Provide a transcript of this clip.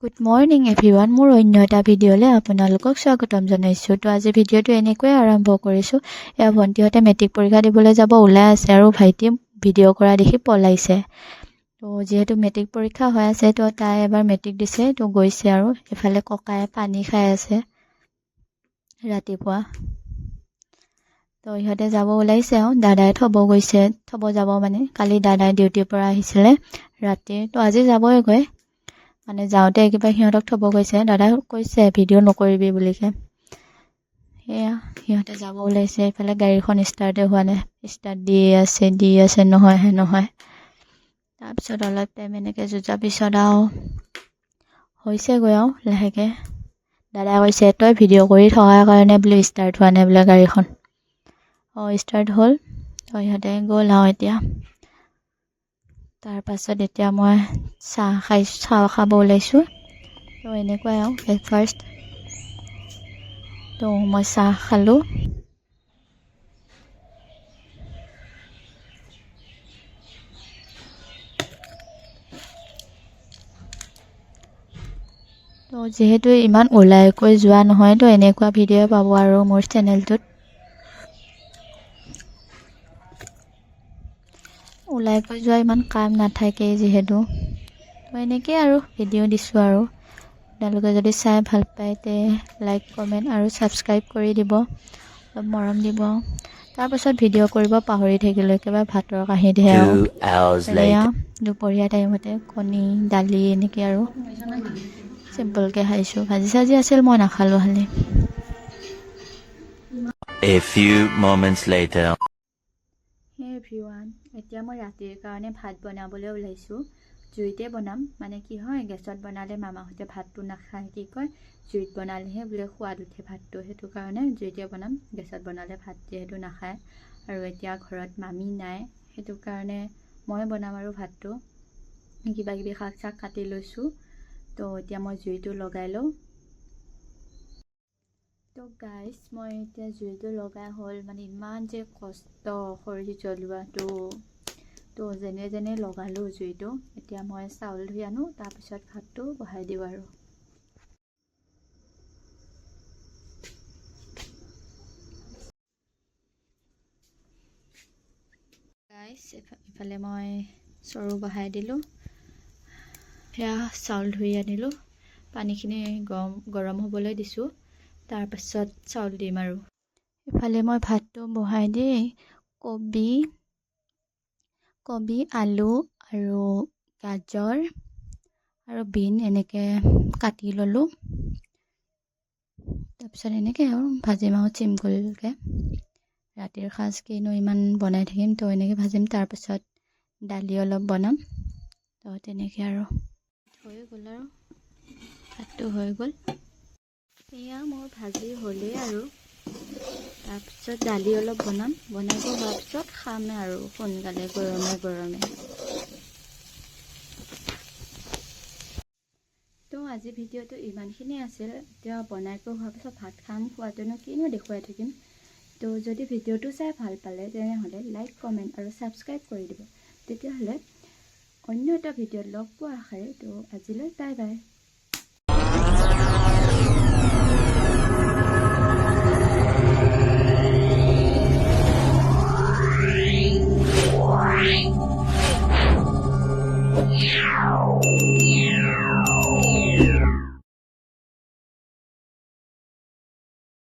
Good morning everyone মোৰ অন্য এটা ভিডিঅ'লৈ আপোনালোকক স্বাগতম জনাইছোঁ। তো আজি ভিডিঅ'টো এনেকৈয়ে আৰম্ভ কৰিছোঁ। এয়া ভণ্টিহঁতে মেট্ৰিক পৰীক্ষা দিবলৈ যাব ওলাই আছে আৰু ভাইটিয়ে ভিডিঅ' কৰা দেখি পলাইছে। তো যিহেতু মেট্ৰিক পৰীক্ষা হৈ আছে তো তাই এবাৰ মেট্ৰিক দিছে তো গৈছে আৰু এফালে ককাই পানী খাই আছে ৰাতিপুৱা। তো ইহঁতে যাব ওলাইছে আৰু দাদাই থ'ব যাব মানে কালি দাদাই ডিউটিৰ পৰা আহিছিলে ৰাতি তো আজি যাবইগৈ মানে যাওঁতে একেবাৰে সিহঁতক থ'ব গৈছে। দাদাই কৈছে ভিডিঅ' নকৰিবি বুলিকে। সেয়া সিহঁতে যাব ওলাইছে। এইফালে গাড়ীখন ষ্টাৰ্টে হোৱা নাই, ষ্টাৰ্ট দি আছে নহয়। তাৰপিছত অলপ টাইম এনেকৈ যুঁজাৰ পিছত আৰু হৈছেগৈ আৰু লাহেকৈ। দাদাই কৈছে তই ভিডিঅ' কৰি থকাৰ কাৰণে বোলে ষ্টাৰ্ট হোৱা নাই বোলে গাড়ীখন। ষ্টাৰ্ট হ'ল। তো সিহঁতে গ'ল আৰু এতিয়া। তাৰপাছত এতিয়া মই চাহ খাব ওলাইছোঁ। তো এনেকুৱাই আৰু ব্ৰেকফাষ্ট। তো মই চাহ খালোঁ। তো যিহেতু ইমান ওলাইকৈ যোৱা নহয় তো এনেকুৱা ভিডিঅ' পাব আৰু মোৰ চেনেলটোত। ওলাইকৈ যোৱা ইমান কাম নাথাকেই যিহেতু। তো এনেকেই আৰু ভিডিঅ' দিছোঁ আৰু আপোনালোকে যদি চাই ভাল পায় তে লাইক কমেণ্ট আৰু ছাবস্ক্ৰাইব কৰি দিব, অলপ মৰম দিব। তাৰপাছত ভিডিঅ' কৰিব পাহৰি থাকিলোঁ, একেবাৰে ভাতৰ কাঁহীতহে আৰু এয়া দুপৰীয়া টাইমতে কণী দালি এনেকৈ আৰু চিম্পলকৈ খাইছোঁ। ভাজি চাজি আছিল মই নাখালোঁ খালি। A few moments later. Hey everyone, এতিয়া মই ৰাতিৰ কাৰণে ভাত বনাবলৈ ওলাইছোঁ। জুইতে বনাম, মানে কি হয় গেছত বনালে মামাহঁতে ভাতটো নাখায়, কি কয় জুইত বনালেহে বোলে সোৱাদ উঠে ভাতটো, সেইটো কাৰণে জুইতে বনাম। গেছত বনালে ভাত যিহেতু নাখায় আৰু এতিয়া ঘৰত মামী নাই সেইটো কাৰণে মই বনাম আৰু ভাতটো। কিবা কিবি শাক চাক কাটি লৈছোঁ। তো এতিয়া মই জুইটো লগাই লওঁ। তো গাইজ মই এতিয়া জুইটো লগাই হ'ল, মানে ইমান যে কষ্ট খৰি জ্বলোৱাটো। তো যেনে লগালোঁ জুইটো। এতিয়া মই চাউল ধুই আনো, তাৰপিছত ভাতটো বহাই দিওঁ আৰু। গাইজ ইফালে মই চৰু বহাই দিলোঁ। সেয়া চাউল ধুই আনিলোঁ, পানীখিনি গৰম হ'বলৈ দিছোঁ। তাৰপাছত চাউল দিম আৰু। ইফালে মই ভাতটো বহাই দি কবি আলু আৰু গাজৰ আৰু বিন এনেকৈ কাটি ল'লোঁ। তাৰপিছত এনেকৈ আৰু ভাজিম আৰু চিম্পুলকৈ। ৰাতিৰ সাজ কিনো ইমান বনাই থাকিম, তো এনেকৈ ভাজিম। তাৰপিছত দালি অলপ বনাম। তো তেনেকৈ আৰু হৈ গ'ল আৰু ভাতটো হৈ গ'ল। এয়া মোৰ ভাজি হ'লেই আৰু। তাৰপিছত দালি অলপ বনাব হোৱাৰ পিছত খামে আৰু সোনকালে গৰমে। তো আজি ভিডিঅ'টো ইমানখিনিয়ে আছিল। এতিয়া বনাই হোৱাৰ পিছত ভাত খাম, খোৱাটোনো কিনো দেখুৱাই থাকিম। তো যদি ভিডিঅ'টো চাই ভাল পালে তেনেহ'লে লাইক কমেণ্ট আৰু ছাবস্ক্ৰাইব কৰি দিব। তেতিয়াহ'লে অন্য এটা ভিডিঅ'ত লগ পোৱা আশাৰে তো আজিলৈ বাই বাই।